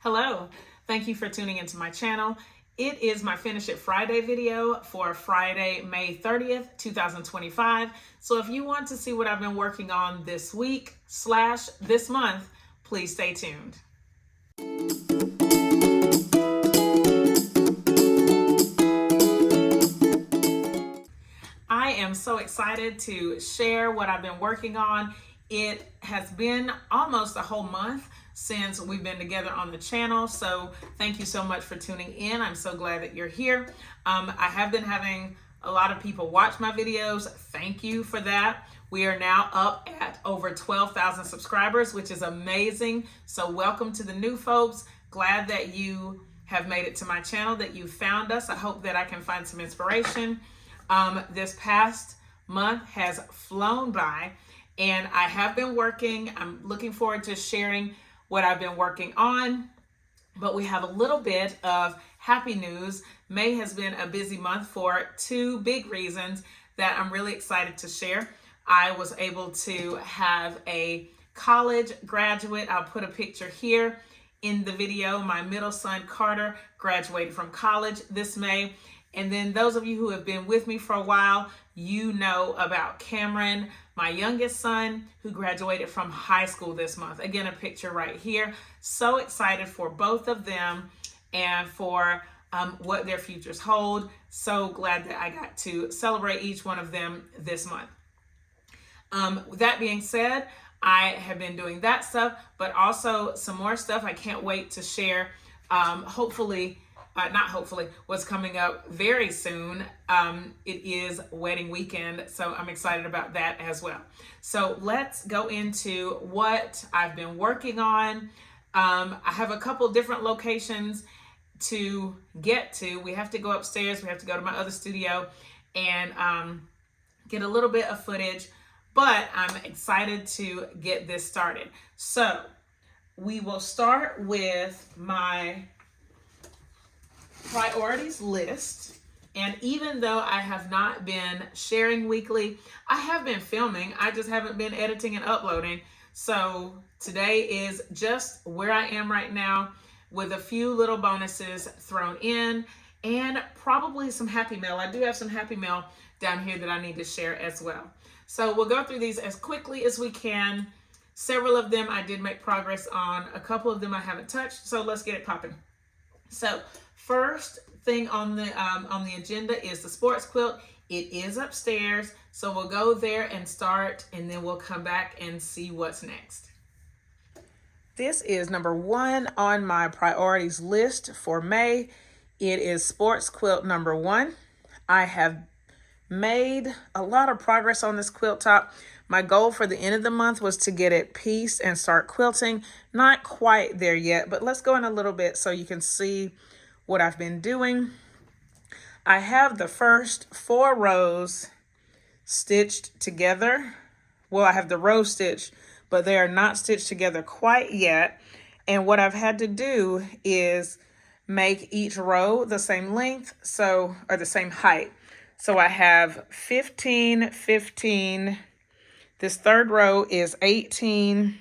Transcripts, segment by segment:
Hello, thank you for tuning into my channel. It is my Finish It Friday video for Friday, May 30th, 2025. So if you want to see what I've been working on this week / this month, please stay tuned. I am so excited to share what I've been working on. It has been almost a whole month since we've been together on the channel, so thank you so much for tuning in. I'm so glad that you're here. I have been having a lot of people watch my videos. Thank you for that. We are now up at over 12,000 subscribers, which is amazing. So welcome to the new folks. Glad that you have made it to my channel, that you found us. I hope that I can find some inspiration. This past month has flown by and I have been working. I'm looking forward to sharing what I've been working on, but we have a little bit of happy news. May has been a busy month for two big reasons that I'm really excited to share. I was able to have a college graduate. I'll put a picture here in the video. My middle son, Carter, graduated from college this May. And then those of you who have been with me for a while, you know about Cameron, my youngest son, who graduated from high school this month. Again, a picture right here. So excited for both of them and for what their futures hold. So glad that I got to celebrate each one of them this month. With that being said, I have been doing that stuff, but also some more stuff I can't wait to share. What's coming up very soon. It is wedding weekend, so I'm excited about that as well. So let's go into what I've been working on. I have a couple different locations to get to. We have to go upstairs. We have to go to my other studio and get a little bit of footage, but I'm excited to get this started. So we will start with my priorities list. And even though I have not been sharing weekly, I have been filming. I just haven't been editing and uploading. So today is just where I am right now with a few little bonuses thrown in and probably some happy mail. I do have some happy mail down here that I need to share as well. So we'll go through these as quickly as we can. Several of them I did make progress on. A couple of them I haven't touched. So let's get it popping. So first thing on the agenda is the sports quilt. It is upstairs, so we'll go there and start, and then we'll come back and see what's next. This is number 1 on my priorities list for May. It is sports quilt number 1. I have made a lot of progress on this quilt top. My goal for the end of the month was to get it pieced and start quilting. Not quite there yet, but let's go in a little bit so you can see what I've been doing. I have the first 4 rows stitched together. Well, I have the row stitched, but they are not stitched together quite yet. And what I've had to do is make each row the same length, or the same height. So I have 15, 15. This third row is 18,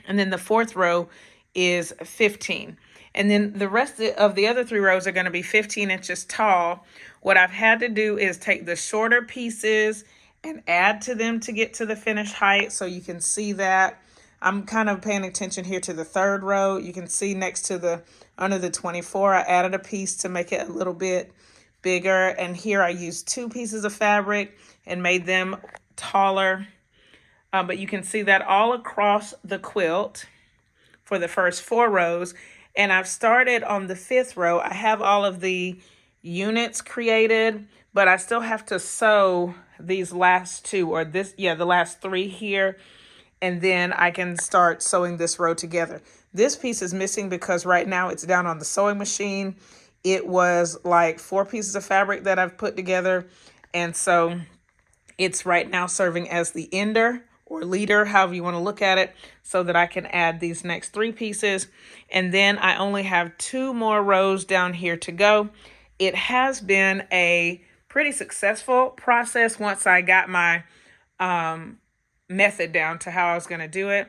and then the fourth row is 15. And then the rest of the other 3 rows are going to be 15 inches tall. What I've had to do is take the shorter pieces and add to them to get to the finished height. So you can see that. I'm kind of paying attention here to the third row. You can see next to under the 24, I added a piece to make it a little bit bigger. And here I used 2 pieces of fabric and made them taller. But you can see that all across the quilt for the first 4 rows. And I've started on the 5th row. I have all of the units created, but I still have to sew these last 2, or the last 3 here. And then I can start sewing this row together. This piece is missing because right now it's down on the sewing machine. It was like 4 pieces of fabric that I've put together. And so it's right now serving as the ender or leader, however you want to look at it, so that I can add these next 3 pieces. And then I only have 2 more rows down here to go. It has been a pretty successful process once I got my method down to how I was going to do it,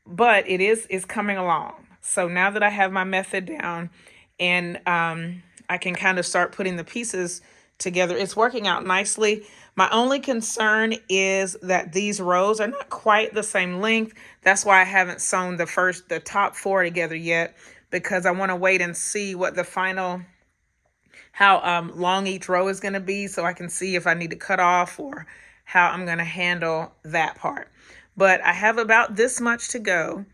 but it's coming along. So now that I have my method down and I can kind of start putting the pieces together, it's working out nicely. My only concern is that these rows are not quite the same length. That's why I haven't sewn the top 4 together yet, because I want to wait and see what the final, how long each row is going to be, so I can see if I need to cut off or how I'm going to handle that part. But I have about this much to go,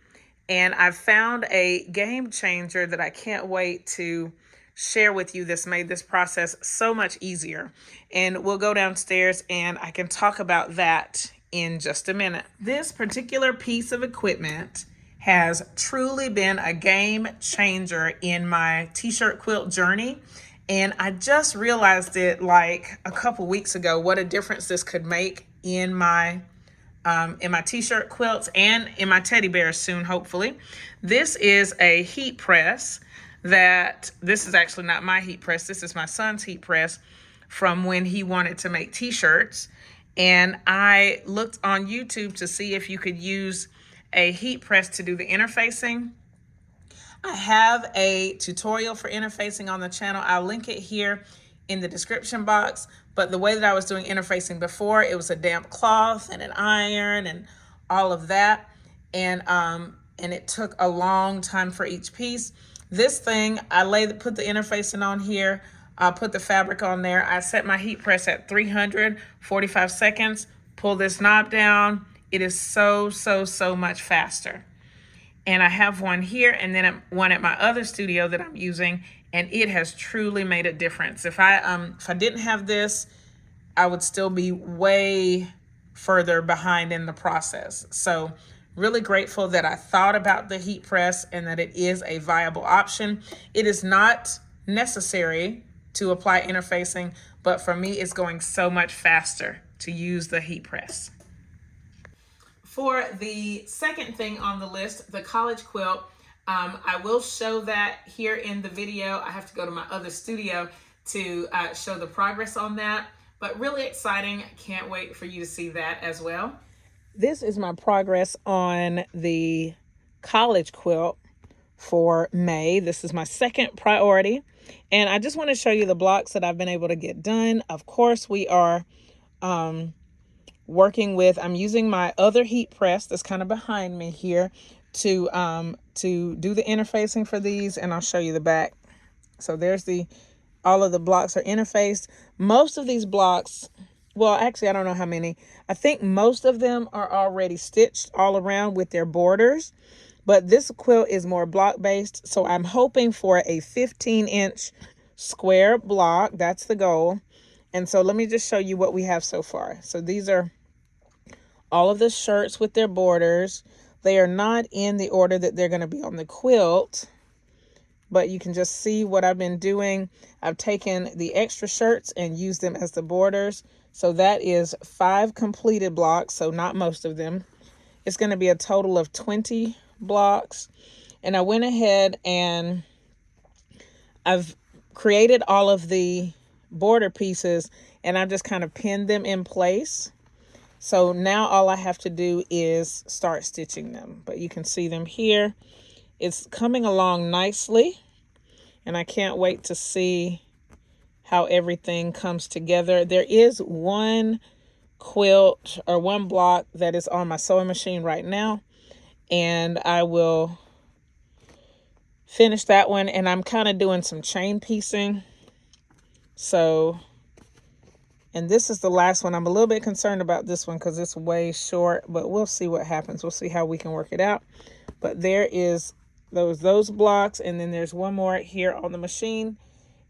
and I've found a game changer that I can't wait to share with you that's made this process so much easier. And we'll go downstairs and I can talk about that in just a minute. This particular piece of equipment has truly been a game changer in my t-shirt quilt journey. And I just realized it like a couple weeks ago, what a difference this could make in my t-shirt quilts and in my teddy bears soon, hopefully. This is a heat press this is actually not my heat press. This is my son's heat press from when he wanted to make t-shirts. And I looked on YouTube to see if you could use a heat press to do the interfacing. I have a tutorial for interfacing on the channel. I'll link it here in the description box. But the way that I was doing interfacing before, it was a damp cloth and an iron and all of that. And it took a long time for each piece. This thing, I put the interfacing on here, put the fabric on there. I set my heat press at 345 seconds, pull this knob down. It is so much faster. And I have one here and then one at my other studio that I'm using, and it has truly made a difference. If I didn't have this, I would still be way further behind in the process. So really grateful that I thought about the heat press and that it is a viable option. It is not necessary to apply interfacing, but for me, it's going so much faster to use the heat press. For the second thing on the list, the college quilt, I will show that here in the video. I have to go to my other studio to show the progress on that, but really exciting. Can't wait for you to see that as well. This is my progress on the college quilt for May. This is my second priority. And I just want to show you the blocks that I've been able to get done. Of course, we are working with, I'm using my other heat press that's kind of behind me here to do the interfacing for these, and I'll show you the back. So there's all of the blocks are interfaced. Most of these blocks, well, actually, I don't know how many. I think most of them are already stitched all around with their borders, but this quilt is more block based. So I'm hoping for a 15-inch square block. That's the goal. And so let me just show you what we have so far. So these are all of the shirts with their borders. They are not in the order that they're going to be on the quilt, but you can just see what I've been doing. I've taken the extra shirts and used them as the borders. So that is 5 completed blocks, so not most of them. It's going to be a total of 20 blocks. And I went ahead and I've created all of the border pieces and I've just kind of pinned them in place. So now all I have to do is start stitching them. But you can see them here. It's coming along nicely, and I can't wait to see how everything comes together. There is one quilt or one block that is on my sewing machine right now, and I will finish that one. And I'm kind of doing some chain piecing. So, and this is the last one. I'm a little bit concerned about this one because it's way short, but we'll see what happens. We'll see how we can work it out. But there is those blocks, and then there's one more here on the machine,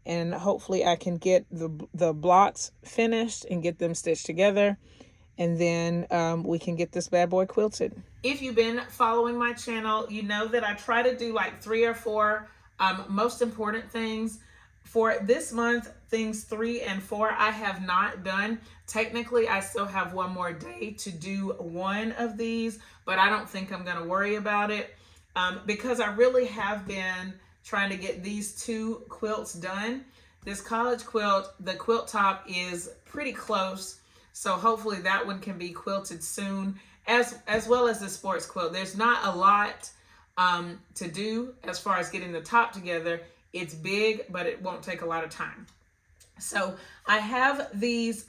and hopefully I can get the blocks finished and get them stitched together, and then we can get this bad boy quilted. If you've been following my channel, you know that I try to do like 3 or 4 most important things. For this month, things 3 and 4 I have not done. Technically, I still have one more day to do one of these, but I don't think I'm going to worry about it because I really have been trying to get these 2 quilts done. This college quilt, the quilt top is pretty close, so hopefully that one can be quilted soon, as well as the sports quilt. There's not a lot to do as far as getting the top together. It's big, but it won't take a lot of time. So I have these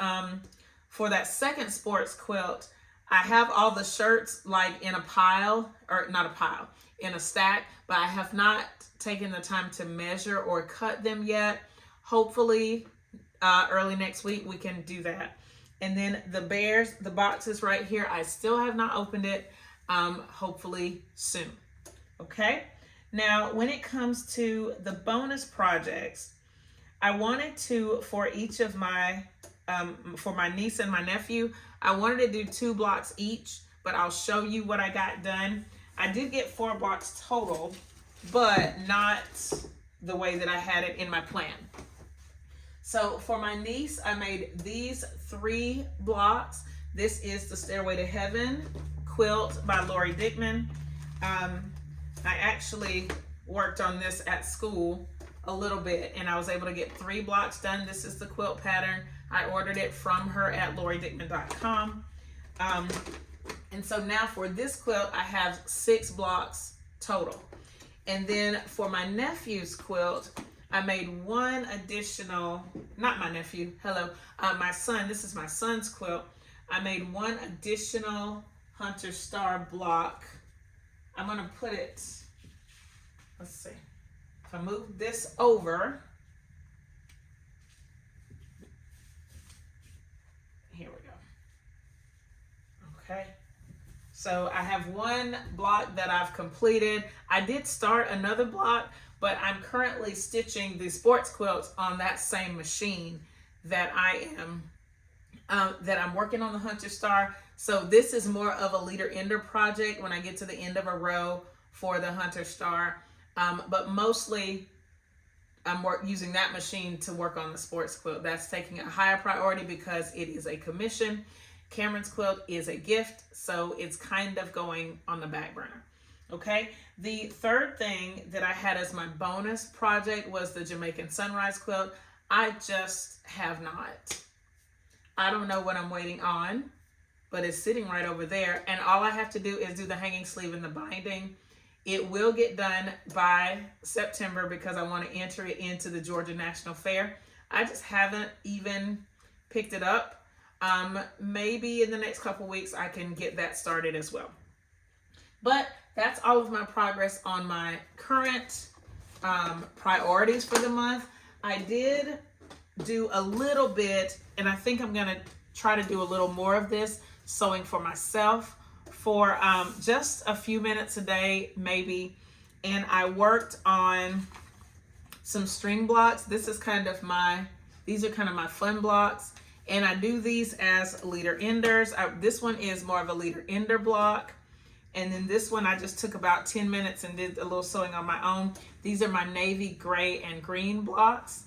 for that second sports quilt. I have all the shirts like in a pile, or not a pile, in a stack, but I have not taken the time to measure or cut them yet. Hopefully early next week we can do that. And then the boxes right here, I still have not opened it. Hopefully soon. Okay. Now, when it comes to the bonus projects, I wanted to, for each of my, for my niece and my nephew, I wanted to do 2 blocks each, but I'll show you what I got done. I did get 4 blocks total, but not the way that I had it in my plan. So for my niece, I made these 3 blocks. This is the Stairway to Heaven quilt by Lori Dickman. I actually worked on this at school a little bit, and I was able to get 3 blocks done. This is the quilt pattern. I ordered it from her at loridickman.com. And so now for this quilt, I have 6 blocks total. And then for my nephew's quilt, I made 1 additional, not my nephew, hello, my son, this is my son's quilt. I made 1 additional Hunter Star block. I'm gonna put it, let's see, if I move this over, here we go. Okay, so I have 1 block that I've completed. I did start another block, but I'm currently stitching the sports quilts on that same machine that I'm working on the Hunter Star. So this is more of a leader ender project when I get to the end of a row for the Hunter Star. But mostly I'm using that machine to work on the sports quilt. That's taking a higher priority because it is a commission. Cameron's quilt is a gift, so it's kind of going on the back burner. Okay, the third thing that I had as my bonus project was the Jamaican Sunrise quilt. I just have not. I don't know what I'm waiting on, but it's sitting right over there. And all I have to do is do the hanging sleeve and the binding. It will get done by September because I want to enter it into the Georgia National Fair. I just haven't even picked it up. Maybe in the next couple weeks I can get that started as well. But that's all of my progress on my current priorities for the month. I did do a little bit, and I think I'm gonna try to do a little more of this sewing for myself for just a few minutes a day maybe. And I worked on some string blocks. This is kind of these are kind of my fun blocks, and I do these as leader enders. This one is more of a leader ender block, and then this one I just took about 10 minutes and did a little sewing on my own. These are my navy, gray, and green blocks,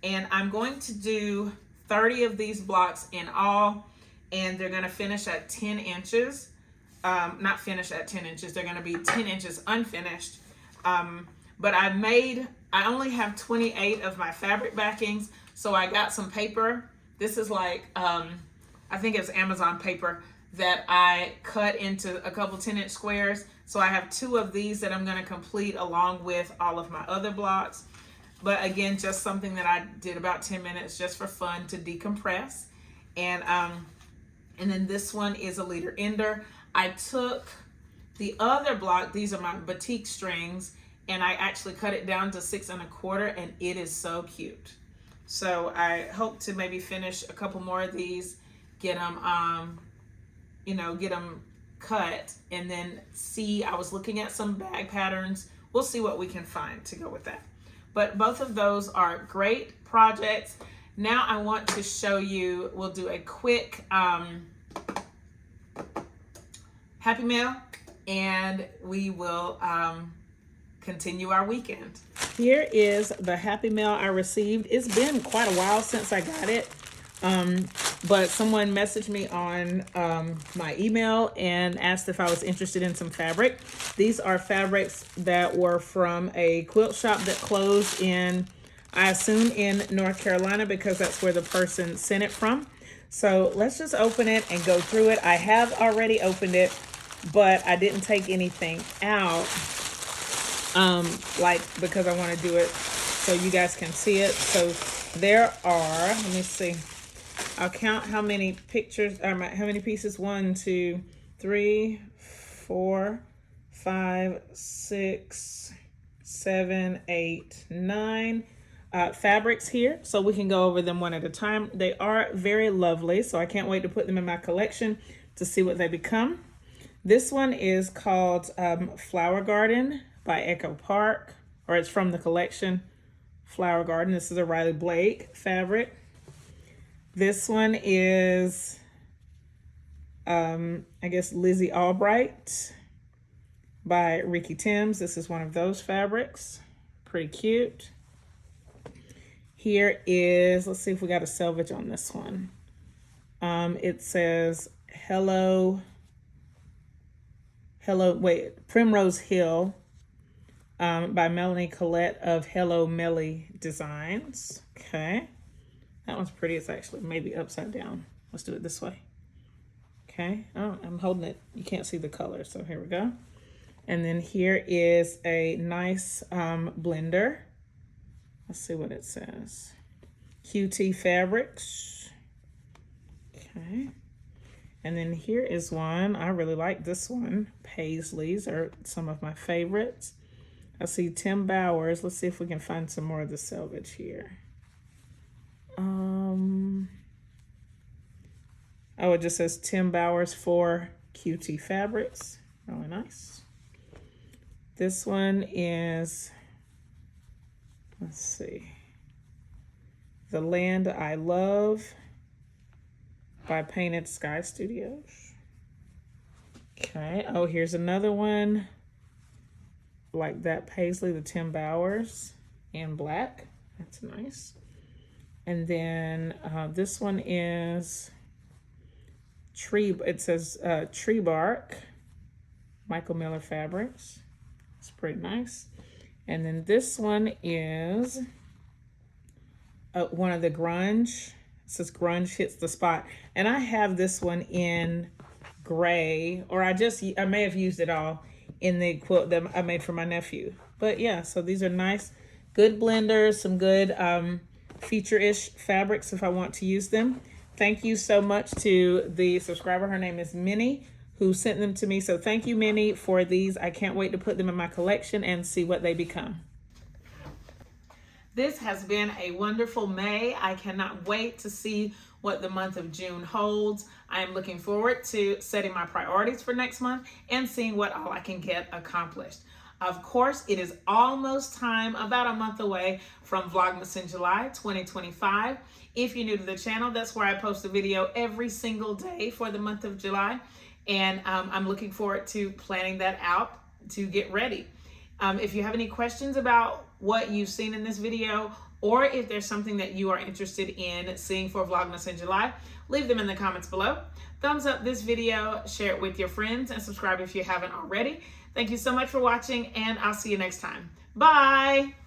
and I'm going to do 30 of these blocks in all, and they're going to finish at 10 inches. Not finish at 10 inches, they're going to be 10 inches unfinished. But I only have 28 of my fabric backings, so I got some paper. This is like, I think it's Amazon paper that I cut into a couple 10-inch squares. So I have 2 of these that I'm going to complete along with all of my other blocks. But again, just something that I did about 10 minutes just for fun to decompress. And then this one is a leader ender. I took the other block, these are my batik strings, and I actually cut it down to 6 1/4, and it is so cute. So I hope to maybe finish a couple more of these, get them, get them cut, and then see, I was looking at some bag patterns. We'll see what we can find to go with that. But both of those are great projects. Now I want to show you, we'll do a quick Happy Mail, and we will continue our weekend. Here is the Happy Mail I received. It's been quite a while since I got it, but someone messaged me on my email and asked if I was interested in some fabric. These are fabrics that were from a quilt shop that closed in, I assume, in North Carolina, because that's where the person sent it from. So let's just open it and go through it. I have already opened it, but I didn't take anything out. like, because I want to do it so you guys can see it. So there are, let me see, I'll count how many pictures, how many pieces. 1, 2, 3, 4, 5, 6, 7, 8, 9 fabrics here. So we can go over them one at a time. They are very lovely, so I can't wait to put them in my collection to see what they become. This one is called Flower Garden by Echo Park, or it's from the collection Flower Garden. This is a Riley Blake fabric. This one is, I guess, Lizzie Albright by Ricky Timms. This is one of those fabrics. Pretty cute. Here is, let's see if we got a selvage on this one. It says Primrose Hill by Melanie Collette of Hello Melly Designs. Okay. That one's pretty. It's actually maybe upside down. Let's do it this way. Okay. Oh, I'm holding it. You can't see the color. So here we go. And then here is a nice blender. Let's see what it says. QT Fabrics. Okay. And then here is one. I really like this one. Paisleys are some of my favorites. I see Tim Bowers. Let's see if we can find some more of the selvage here. Oh, it just says Tim Bowers for QT Fabrics. Really nice. This one is, let's see, The Land I Love by Painted Sky Studios. Okay. Oh, here's another one like that Paisley, the Tim Bowers in black. That's nice. And then this one is it says Tree Bark, Michael Miller Fabrics. It's pretty nice. And then this one is one of the grunge. It says Grunge Hits the Spot. And I have this one in gray, or I may have used it all in the quilt that I made for my nephew. But yeah, so these are nice, good blenders, some good feature-ish fabrics if I want to use them. Thank you so much to the subscriber. Her name is Minnie, who sent them to me. So thank you, Minnie, for these. I can't wait to put them in my collection and see what they become. This has been a wonderful May. I cannot wait to see what the month of June holds. I am looking forward to setting my priorities for next month and seeing what all I can get accomplished. Of course, it is almost time, about a month away from Vlogmas in July 2025. If you're new to the channel, that's where I post a video every single day for the month of July. And I'm looking forward to planning that out to get ready. If you have any questions about what you've seen in this video, or if there's something that you are interested in seeing for Vlogmas in July, leave them in the comments below. Thumbs up this video, share it with your friends, and subscribe if you haven't already. Thank you so much for watching, and I'll see you next time. Bye!